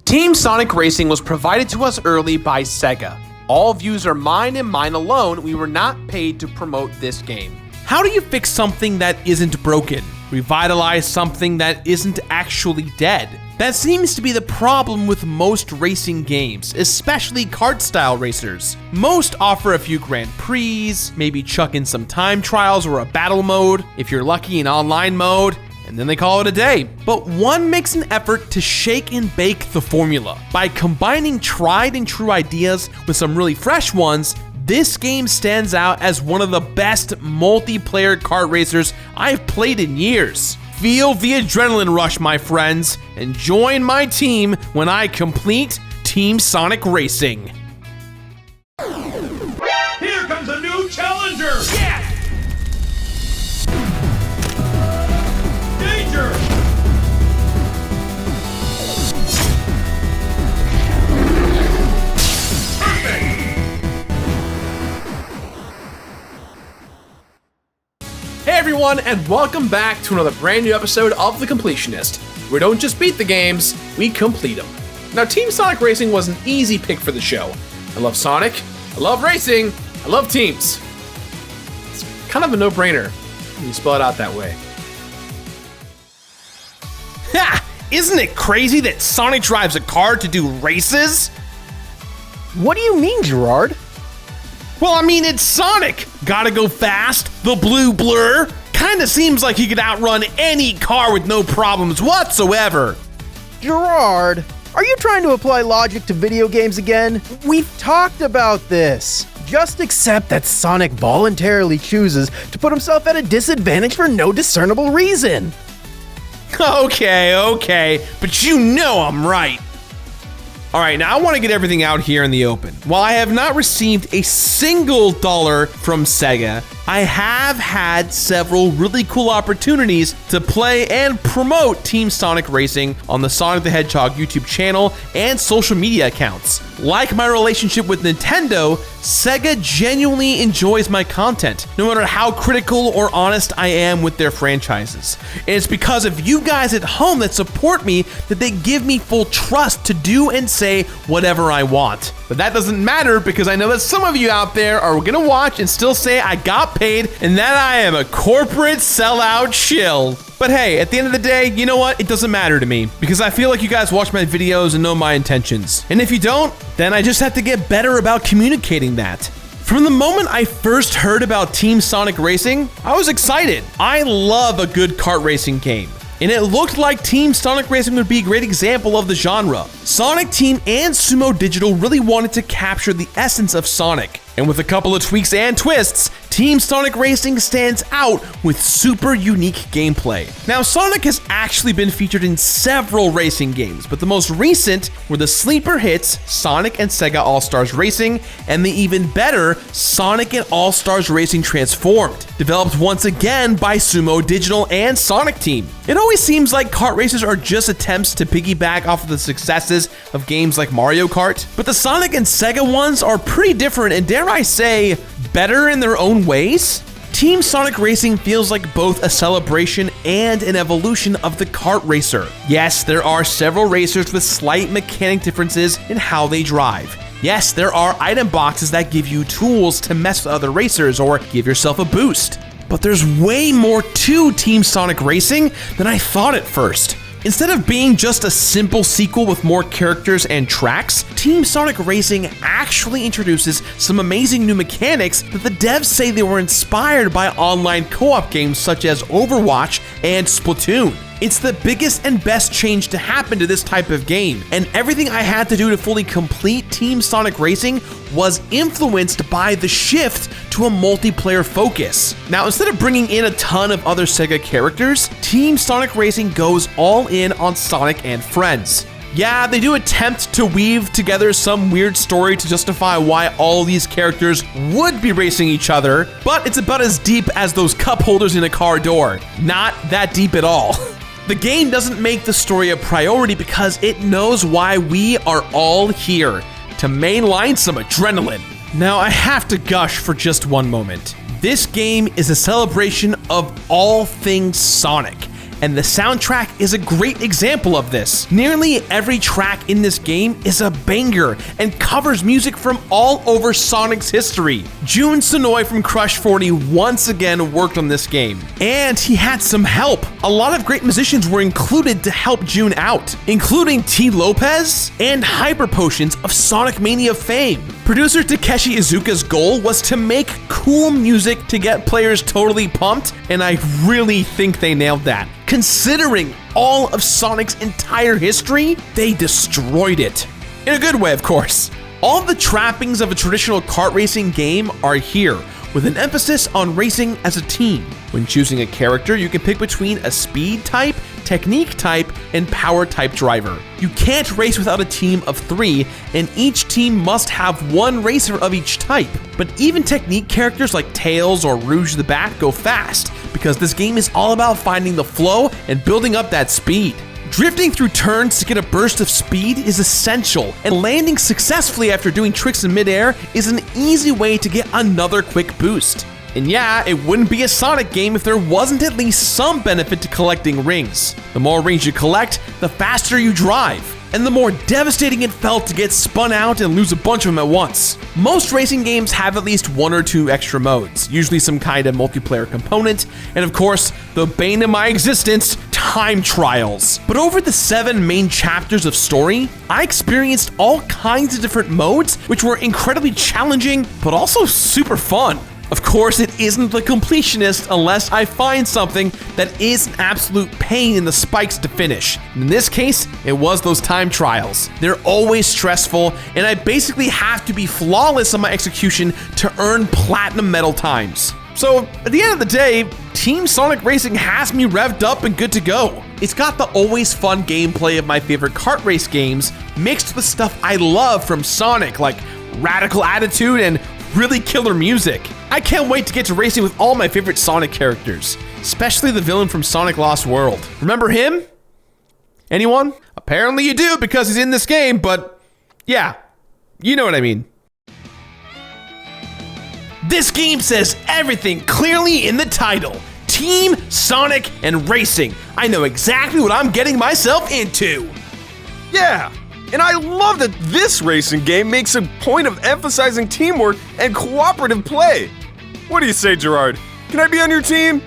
Team Sonic Racing was provided to us early by SEGA. All views are mine and mine alone. We were not paid to promote this game. How do you fix something that isn't broken? Revitalize something that isn't actually dead? That seems to be the problem with most racing games, especially kart-style racers. Most offer a few Grand Prix, maybe chuck in some time trials or a battle mode, if you're lucky an online mode, and then they call it a day. But one makes an effort to shake and bake the formula. By combining tried and true ideas with some really fresh ones, this game stands out as one of the best multiplayer kart racers I've played in years. Feel the adrenaline rush, my friends, and join my team when I complete Team Sonic Racing. Here comes a new challenger! Yes! Danger! Hey everyone, and welcome back to another brand new episode of The Completionist. We don't just beat the games, we complete them. Now, Team Sonic Racing was an easy pick for the show. I love Sonic, I love racing, I love teams. It's kind of a no-brainer when you spell it out that way. Ha! Isn't it crazy that Sonic drives a car to do races? What do you mean, Gerard? Well, I mean, it's Sonic. Gotta go fast, the blue blur. Kinda seems like he could outrun any car with no problems whatsoever. Gerard, are you trying to apply logic to video games again? We've talked about this. Just accept that Sonic voluntarily chooses to put himself at a disadvantage for no discernible reason. Okay, but you know I'm right. Alright, now I want to get everything out here in the open. While I have not received a single dollar from SEGA, I have had several really cool opportunities to play and promote Team Sonic Racing on the Sonic the Hedgehog YouTube channel and social media accounts. Like my relationship with Nintendo, SEGA genuinely enjoys my content, no matter how critical or honest I am with their franchises. And it's because of you guys at home that support me that they give me full trust to do and say whatever I want. But that doesn't matter because I know that some of you out there are gonna watch and still say I got paid and that I am a corporate sellout shill. But hey, at the end of the day, you know what? It doesn't matter to me because I feel like you guys watch my videos and know my intentions. And if you don't, then I just have to get better about communicating that. From the moment I first heard about Team Sonic Racing, I was excited. I love a good kart racing game. And it looked like Team Sonic Racing would be a great example of the genre. Sonic Team and Sumo Digital really wanted to capture the essence of Sonic. And with a couple of tweaks and twists, Team Sonic Racing stands out with super unique gameplay. Now, Sonic has actually been featured in several racing games, but the most recent were the sleeper hits Sonic and Sega All-Stars Racing and the even better Sonic and All-Stars Racing Transformed, developed once again by Sumo Digital and Sonic Team. It always seems like kart races are just attempts to piggyback off of the successes of games like Mario Kart, but the Sonic and Sega ones are pretty different and dare I say, better in their own ways? Team Sonic Racing feels like both a celebration and an evolution of the kart racer. Yes, there are several racers with slight mechanic differences in how they drive. Yes, there are item boxes that give you tools to mess with other racers or give yourself a boost. But there's way more to Team Sonic Racing than I thought at first. Instead of being just a simple sequel with more characters and tracks, Team Sonic Racing actually introduces some amazing new mechanics that the devs say they were inspired by online co-op games such as Overwatch and Splatoon. It's the biggest and best change to happen to this type of game, and everything I had to do to fully complete Team Sonic Racing was influenced by the shift to a multiplayer focus. Now, instead of bringing in a ton of other SEGA characters, Team Sonic Racing goes all in on Sonic and friends. Yeah, they do attempt to weave together some weird story to justify why all these characters would be racing each other, but it's about as deep as those cup holders in a car door. Not that deep at all. The game doesn't make the story a priority because it knows why we are all here, to mainline some adrenaline. Now, I have to gush for just one moment. This game is a celebration of all things Sonic, and the soundtrack is a great example of this. Nearly every track in this game is a banger and covers music from all over Sonic's history. Jun Sonoy from Crush 40 once again worked on this game, and he had some help. A lot of great musicians were included to help Jun out, including T. Lopez and Hyper Potions of Sonic Mania fame. Producer Takeshi Iizuka's goal was to make cool music to get players totally pumped, and I really think they nailed that. Considering all of Sonic's entire history, they destroyed it. In a good way, of course. All the trappings of a traditional kart racing game are here, with an emphasis on racing as a team. When choosing a character, you can pick between a speed type, technique type, and power type driver. You can't race without a team of 3, and each team must have one racer of each type. But even technique characters like Tails or Rouge the Bat go fast, because this game is all about finding the flow and building up that speed. Drifting through turns to get a burst of speed is essential, and landing successfully after doing tricks in midair is an easy way to get another quick boost. And yeah, it wouldn't be a Sonic game if there wasn't at least some benefit to collecting rings. The more rings you collect, the faster you drive, and the more devastating it felt to get spun out and lose a bunch of them at once. Most racing games have at least 1 or 2 extra modes, usually some kind of multiplayer component, and of course, the bane of my existence, time trials. But over the 7 main chapters of story, I experienced all kinds of different modes, which were incredibly challenging, but also super fun. Of course, it isn't the Completionist unless I find something that is an absolute pain in the spikes to finish. In this case, it was those time trials. They're always stressful, and I basically have to be flawless on my execution to earn platinum medal times. So, at the end of the day, Team Sonic Racing has me revved up and good to go. It's got the always fun gameplay of my favorite kart race games, mixed with stuff I love from Sonic, like radical attitude and really killer music. I can't wait to get to racing with all my favorite Sonic characters, especially the villain from Sonic Lost World. Remember him? Anyone? Apparently you do because he's in this game, but yeah, you know what I mean. This game says everything clearly in the title. Team Sonic and Racing. I know exactly what I'm getting myself into. Yeah, and I love that this racing game makes a point of emphasizing teamwork and cooperative play. What do you say, Gerard? Can I be on your team?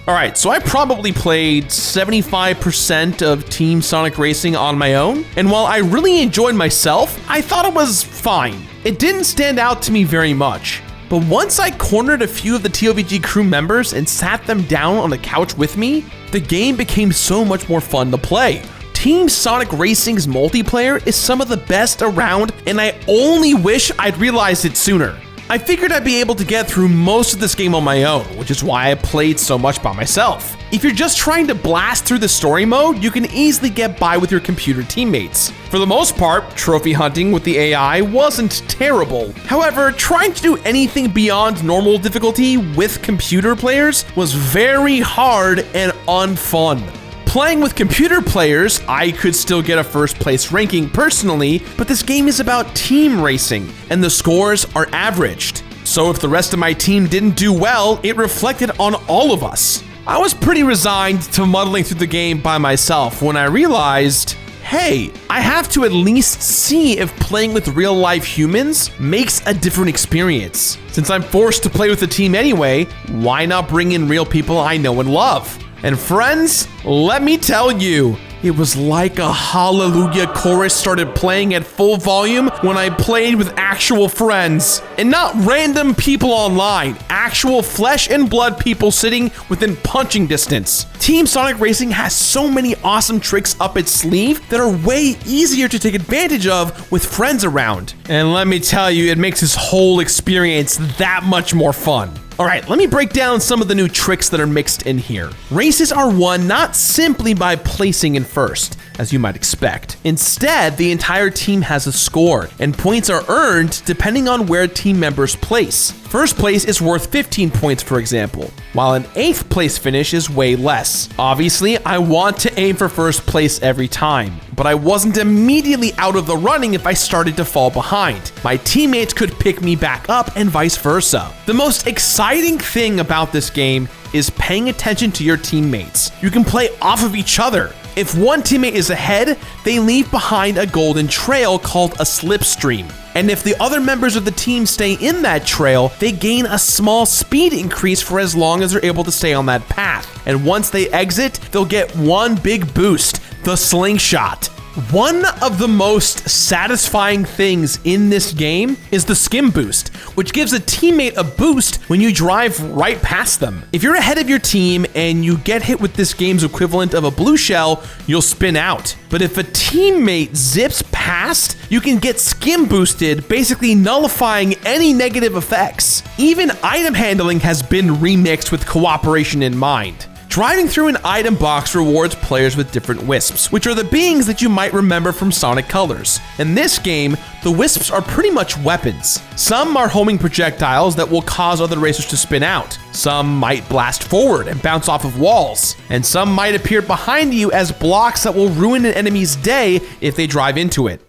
Alright, so I probably played 75% of Team Sonic Racing on my own, and while I really enjoyed myself, I thought it was fine. It didn't stand out to me very much. But once I cornered a few of the TOVG crew members and sat them down on the couch with me, the game became so much more fun to play. Team Sonic Racing's multiplayer is some of the best around, and I only wish I'd realized it sooner. I figured I'd be able to get through most of this game on my own, which is why I played so much by myself. If you're just trying to blast through the story mode, you can easily get by with your computer teammates. For the most part, trophy hunting with the AI wasn't terrible. However, trying to do anything beyond normal difficulty with computer players was very hard and unfun. Playing with computer players, I could still get a first place ranking personally, but this game is about team racing, and the scores are averaged. So if the rest of my team didn't do well, it reflected on all of us. I was pretty resigned to muddling through the game by myself when I realized, hey, I have to at least see if playing with real life humans makes a different experience. Since I'm forced to play with a team anyway, why not bring in real people I know and love? And friends, let me tell you, it was like a hallelujah chorus started playing at full volume when I played with actual friends. And not random people online, actual flesh and blood people sitting within punching distance. Team Sonic Racing has so many awesome tricks up its sleeve that are way easier to take advantage of with friends around. And let me tell you, it makes this whole experience that much more fun. Alright, let me break down some of the new tricks that are mixed in here. Races are won not simply by placing in first, as you might expect. Instead, the entire team has a score, and points are earned depending on where team members place. First place is worth 15 points, for example, while an 8th place finish is way less. Obviously, I want to aim for first place every time, but I wasn't immediately out of the running if I started to fall behind. My teammates could pick me back up and vice versa. The most exciting thing about this game is paying attention to your teammates. You can play off of each other. If one teammate is ahead, they leave behind a golden trail called a slipstream. And if the other members of the team stay in that trail, they gain a small speed increase for as long as they're able to stay on that path. And once they exit, they'll get one big boost, the slingshot. One of the most satisfying things in this game is the skim boost, which gives a teammate a boost when you drive right past them. If you're ahead of your team and you get hit with this game's equivalent of a blue shell, you'll spin out. But if a teammate zips past, you can get skim boosted, basically nullifying any negative effects. Even item handling has been remixed with cooperation in mind. Driving through an item box rewards players with different wisps, which are the beings that you might remember from Sonic Colors. In this game, the wisps are pretty much weapons. Some are homing projectiles that will cause other racers to spin out. Some might blast forward and bounce off of walls. And some might appear behind you as blocks that will ruin an enemy's day if they drive into it.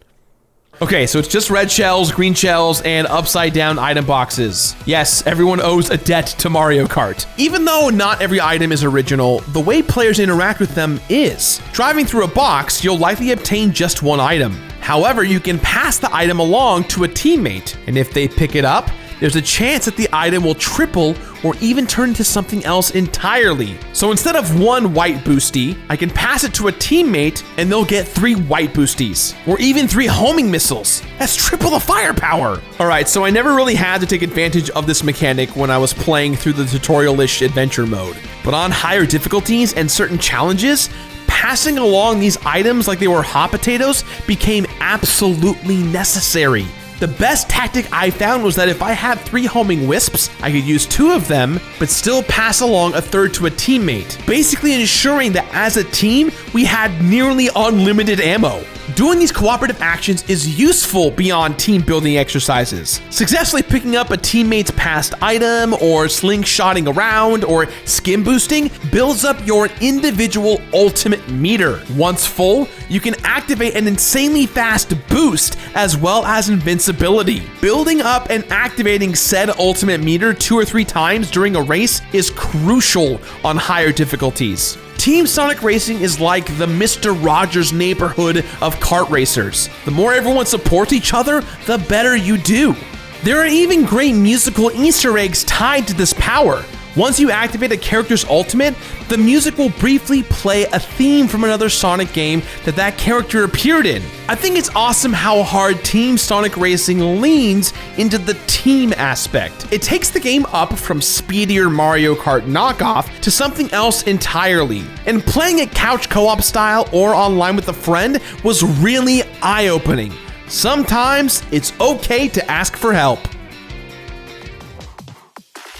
Okay, so it's just red shells, green shells, and upside down item boxes. Yes, everyone owes a debt to Mario Kart. Even though not every item is original, the way players interact with them is. Driving through a box, you'll likely obtain just one item. However, you can pass the item along to a teammate, and if they pick it up, there's a chance that the item will triple or even turn into something else entirely. So instead of one white boosty, I can pass it to a teammate and they'll get 3 white boosties, or even 3 homing missiles. That's triple the firepower. All right, so I never really had to take advantage of this mechanic when I was playing through the tutorial-ish adventure mode. But on higher difficulties and certain challenges, passing along these items like they were hot potatoes became absolutely necessary. The best tactic I found was that if I had 3 homing wisps, I could use 2 of them, but still pass along a third to a teammate, basically ensuring that as a team, we had nearly unlimited ammo. Doing these cooperative actions is useful beyond team building exercises. Successfully picking up a teammate's passed item, or slingshotting around, or skim boosting builds up your individual ultimate meter. Once full, you can activate an insanely fast boost as well as invincibility. Building up and activating said ultimate meter 2 or 3 times during a race is crucial on higher difficulties. Team Sonic Racing is like the Mr. Rogers neighborhood of kart racers. The more everyone supports each other, the better you do. There are even great musical Easter eggs tied to this power. Once you activate a character's ultimate, the music will briefly play a theme from another Sonic game that character appeared in. I think it's awesome how hard Team Sonic Racing leans into the team aspect. It takes the game up from speedier Mario Kart knockoff to something else entirely. And playing it couch co-op style or online with a friend was really eye-opening. Sometimes it's okay to ask for help.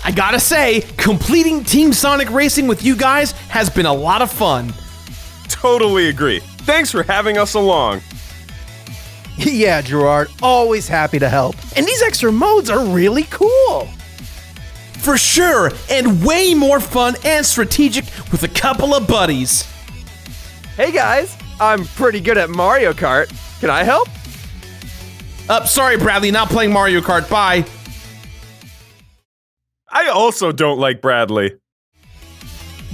I gotta say, completing Team Sonic Racing with you guys has been a lot of fun. Totally agree. Thanks for having us along. Yeah, Gerard, always happy to help. And these extra modes are really cool. For sure, and way more fun and strategic with a couple of buddies. Hey guys, I'm pretty good at Mario Kart. Can I help? Sorry, Bradley, not playing Mario Kart. Bye. I also don't like Bradley.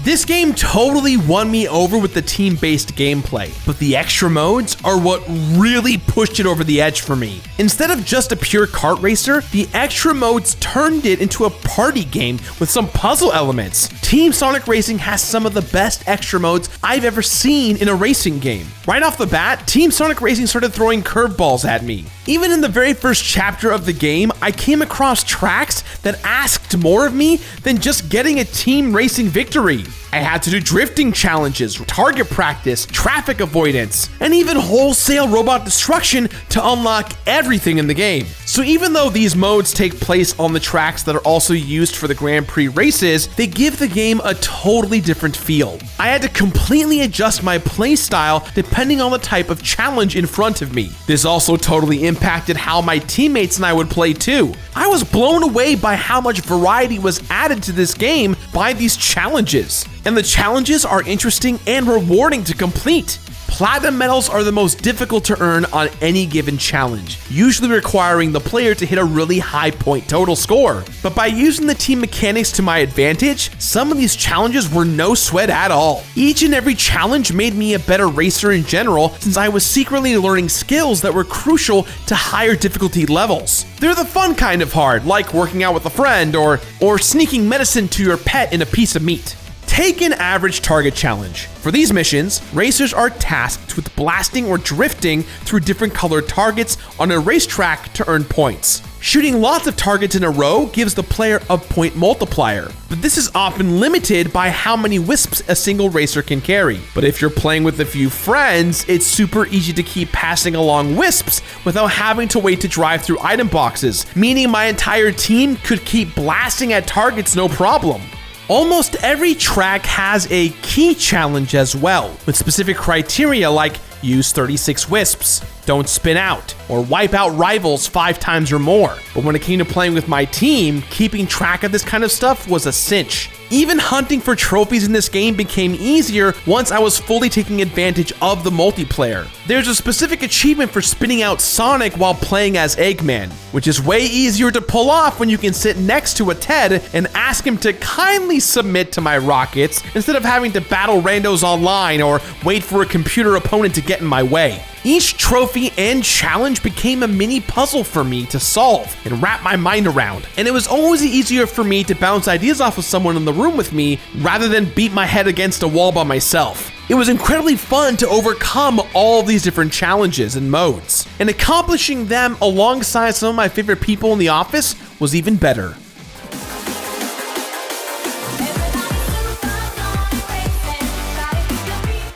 This game totally won me over with the team-based gameplay, but the extra modes are what really pushed it over the edge for me. Instead of just a pure kart racer, the extra modes turned it into a party game with some puzzle elements. Team Sonic Racing has some of the best extra modes I've ever seen in a racing game. Right off the bat, Team Sonic Racing started throwing curveballs at me. Even in the very first chapter of the game, I came across tracks that asked more of me than just getting a team racing victory. I had to do drifting challenges, target practice, traffic avoidance, and even wholesale robot destruction to unlock everything in the game. So even though these modes take place on the tracks that are also used for the Grand Prix races, they give the game a totally different feel. I had to completely adjust my playstyle depending on the type of challenge in front of me. This also totally impacted how my teammates and I would play too. I was blown away by how much variety was added to this game by these challenges. And the challenges are interesting and rewarding to complete. Platinum medals are the most difficult to earn on any given challenge, usually requiring the player to hit a really high point total score. But by using the team mechanics to my advantage, some of these challenges were no sweat at all. Each and every challenge made me a better racer in general, since I was secretly learning skills that were crucial to higher difficulty levels. They're the fun kind of hard, like working out with a friend or sneaking medicine to your pet in a piece of meat. Take an average target challenge. For these missions, racers are tasked with blasting or drifting through different colored targets on a racetrack to earn points. Shooting lots of targets in a row gives the player a point multiplier, but this is often limited by how many wisps a single racer can carry. But if you're playing with a few friends, it's super easy to keep passing along wisps without having to wait to drive through item boxes, meaning my entire team could keep blasting at targets no problem. Almost every track has a key challenge as well, with specific criteria like use 36 wisps, don't spin out, or wipe out rivals 5 times or more. But when it came to playing with my team, keeping track of this kind of stuff was a cinch. Even hunting for trophies in this game became easier once I was fully taking advantage of the multiplayer. There's a specific achievement for spinning out Sonic while playing as Eggman, which is way easier to pull off when you can sit next to a Ted and ask him to kindly submit to my rockets instead of having to battle randos online or wait for a computer opponent to get in my way. Each trophy and challenge became a mini puzzle for me to solve and wrap my mind around, and it was always easier for me to bounce ideas off of someone in the room with me rather than beat my head against a wall by myself. It was incredibly fun to overcome all these different challenges and modes, and accomplishing them alongside some of my favorite people in the office was even better.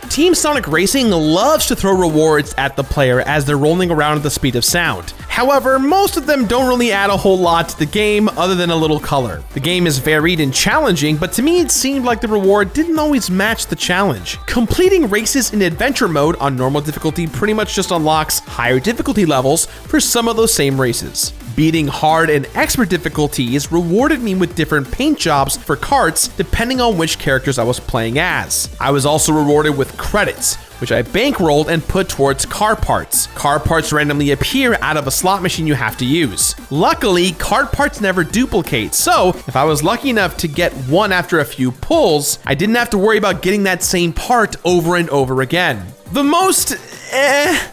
Team Sonic Racing loves to throw rewards at the player as they're rolling around at the speed of sound. However, most of them don't really add a whole lot to the game other than a little color. The game is varied and challenging, but to me it seemed like the reward didn't always match the challenge. Completing races in adventure mode on normal difficulty pretty much just unlocks higher difficulty levels for some of those same races. Beating hard and expert difficulties rewarded me with different paint jobs for carts depending on which characters I was playing as. I was also rewarded with credits, which I bankrolled and put towards car parts. Car parts randomly appear out of a slot machine you have to use. Luckily, car parts never duplicate, so if I was lucky enough to get one after a few pulls, I didn't have to worry about getting that same part over and over again. The most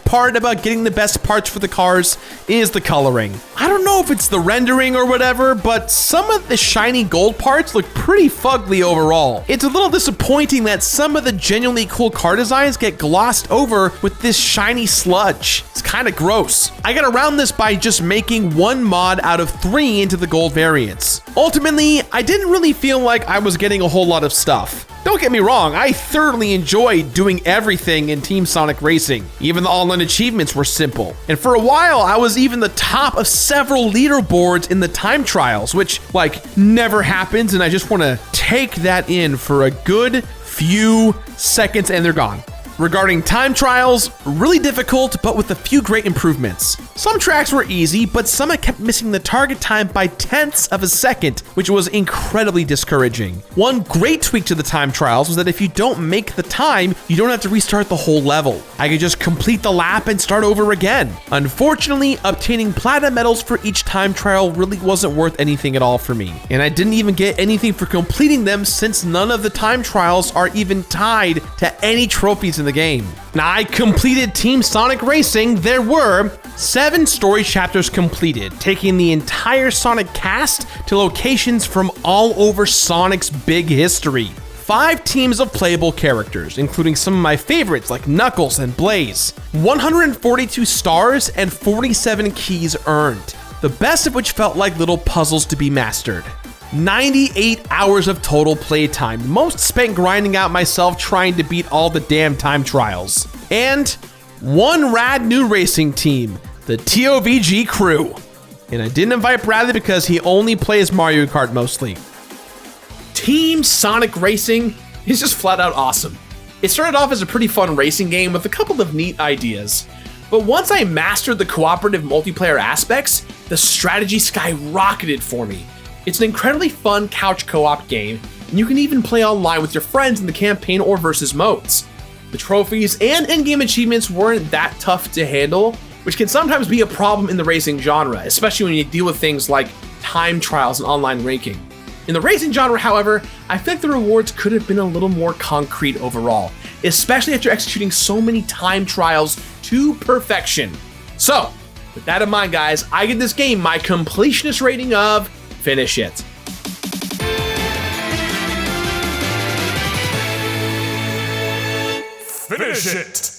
part about getting the best parts for the cars is the coloring. I don't know if it's the rendering or whatever, but some of the shiny gold parts look pretty fugly overall. It's a little disappointing that some of the genuinely cool car designs get glossed over with this shiny sludge. It's kind of gross. I got around this by just making one mod out of 3 into the gold variants. Ultimately, I didn't really feel like I was getting a whole lot of stuff. Don't get me wrong, I thoroughly enjoyed doing everything in Team Sonic Racing. Even the online achievements were simple. And for a while, I was even the top of several leaderboards in the time trials, which, never happens, and I just want to take that in for a good few seconds and they're gone. Regarding time trials, really difficult, but with a few great improvements. Some tracks were easy, but some I kept missing the target time by tenths of a second, which was incredibly discouraging. One great tweak to the time trials was that if you don't make the time, you don't have to restart the whole level. I could just complete the lap and start over again. Unfortunately, obtaining platinum medals for each time trial really wasn't worth anything at all for me, and I didn't even get anything for completing them since none of the time trials are even tied to any trophies in the game. Now, I completed Team Sonic Racing. There were 7 story chapters completed, taking the entire Sonic cast to locations from all over Sonic's big history. 5 teams of playable characters, including some of my favorites like Knuckles and Blaze. 142 stars and 47 keys earned, the best of which felt like little puzzles to be mastered. 98 hours of total playtime, the most spent grinding out myself trying to beat all the damn time trials. And one rad new racing team, the TOVG crew. And I didn't invite Bradley because he only plays Mario Kart mostly. Team Sonic Racing is just flat out awesome. It started off as a pretty fun racing game with a couple of neat ideas. But once I mastered the cooperative multiplayer aspects, the strategy skyrocketed for me. It's an incredibly fun couch co-op game, and you can even play online with your friends in the campaign or versus modes. The trophies and in-game achievements weren't that tough to handle, which can sometimes be a problem in the racing genre, especially when you deal with things like time trials and online ranking. In the racing genre, however, I feel like the rewards could have been a little more concrete overall, especially after executing so many time trials to perfection. So, with that in mind, guys, I give this game my completionist rating of finish it. Finish it!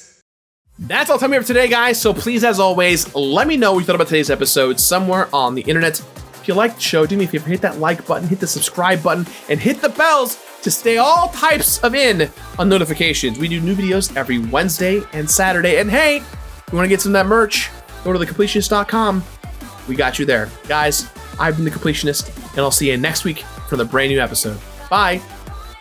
That's all the time we have for today, guys, so please, as always, let me know what you thought about today's episode somewhere on the internet. If you liked the show, do me a favor, hit that like button, hit the subscribe button, and hit the bells to stay all types of in on notifications. We do new videos every Wednesday and Saturday, and hey, if you want to get some of that merch, go to thecompletionist.com. We got you there. Guys, I've been The Completionist, and I'll see you next week for the brand new episode. Bye!